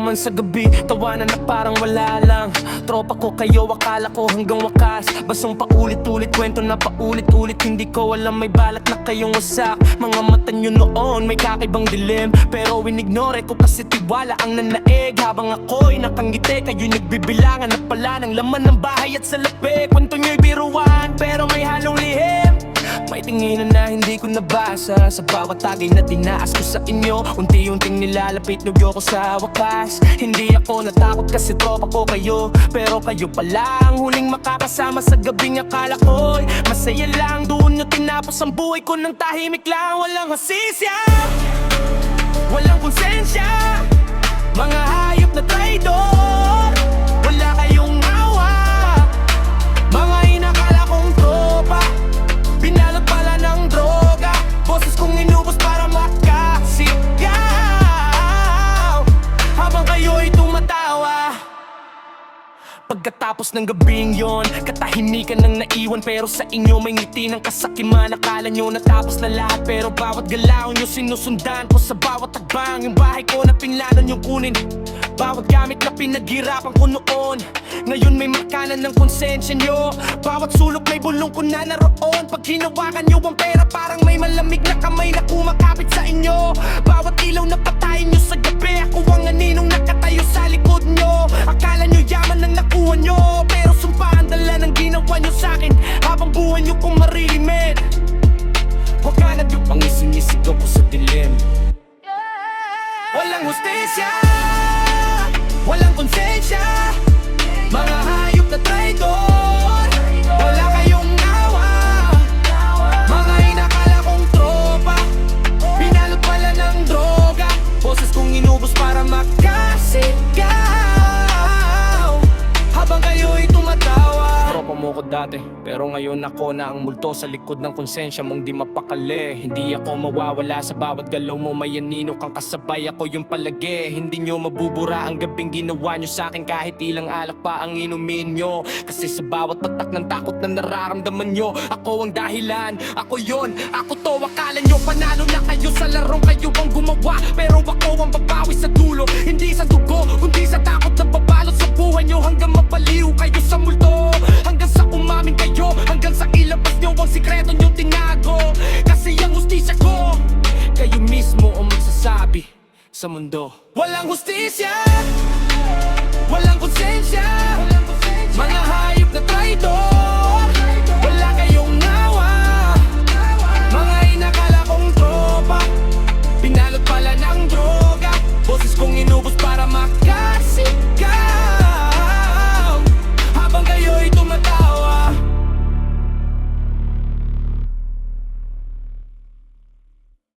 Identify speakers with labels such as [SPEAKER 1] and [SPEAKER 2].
[SPEAKER 1] man sa gabi, tawanan na parang wala lang. Tropa ko kayo, akala ko hanggang wakas. Basong paulit-ulit, kwento na paulit-ulit. Hindi ko alam may balat na kayong wasak. Mga mata nyo noon, may kakaibang dilim. Pero inignore ko kasi tiwala ang nanaig. Habang ako'y nakangiti, kayo'y nagbibilangan na pala ng laman ng bahay at salapi. Kwento nyo'y biruan, pero may halong lihim. May tinginan na hindi ko nabasa sa bawat tagay na dinaas ko sa inyo. Unti-unting nilalapit nyo ko sa wakas. Hindi ako natakot kasi tropa ko kayo, pero kayo pala ang huling makakasama sa gabing akala ko'y masaya lang. Doon nyo tinapos ang buhay ko ng tahimik lang. Walang hasisya, walang konsensya, mga hayop na traidor. Wala kayong awa, mga inakala kong tropa, pinalot pala ng droga. Boses kong inubos para makasigaw, habang kayo'y tumatawa. Pagkatapos ng gabing yon, katahimikan ng naiwan. Pero sa inyo may ngiti ng kasakiman. Akala nyo natapos na lahat, pero bawat galaw nyo sinusundan ko sa bawat tagbang. Yung bahay ko na pinlano nyo kunin, bawat gamit na pinaghirapan ko noon, ngayon may markanan ng konsensya nyo. Bawat sulok may bulong ko na naroon. Pag hinawakan nyo ang pera, parang may malamig na kamay na kumakapit sa inyo. Bawat ilaw na patayin nyo sa gabi, ako ang aninong nakatayo sa likod nyo. Akala nyo yaman ang nakuha nyo, pero sumpa ang dala ng ginawa nyo sa'kin. Habang buhay nyo kong marilimit, huwag ka na pang isinisigaw ko sa dilim. Walang hustisya, walang konsensya, mga hayop na traidor. Wala kayong awa, mga inakala kong tropa, pinalot pala ng droga. Boses kong inubos para makasigaw, habang kayo'y tumatawa. Tropa mo ko dati, pero ngayon ako na ang multo sa likod ng konsensya mong di mapakali. Hindi ako mawawala sa bawat galaw mo, may anino kang kasabay, ako yung palagi. Hindi nyo mabubura ang gabing ginawa nyo sa'kin, kahit ilang alak pa ang inumin nyo. Kasi sa bawat patak ng takot na nararamdaman nyo, ako ang dahilan, ako yon, ako to. Akala nyo panalo na kayo sa larong kayo ang gumawa, pero ako ang babawi sa dulo. Hindi sa dugo, kundi sa takot na babalot sa buhay nyo, hanggang mapaliw kayo sa multo. Hanggang sa umamin kayo, hanggang sa ilabas nyo ang sikreto nyo tinago. Kasi ang hustisya ko, kayo mismo ang magsasabi sa mundo. Walang hustisya, walang konsensya,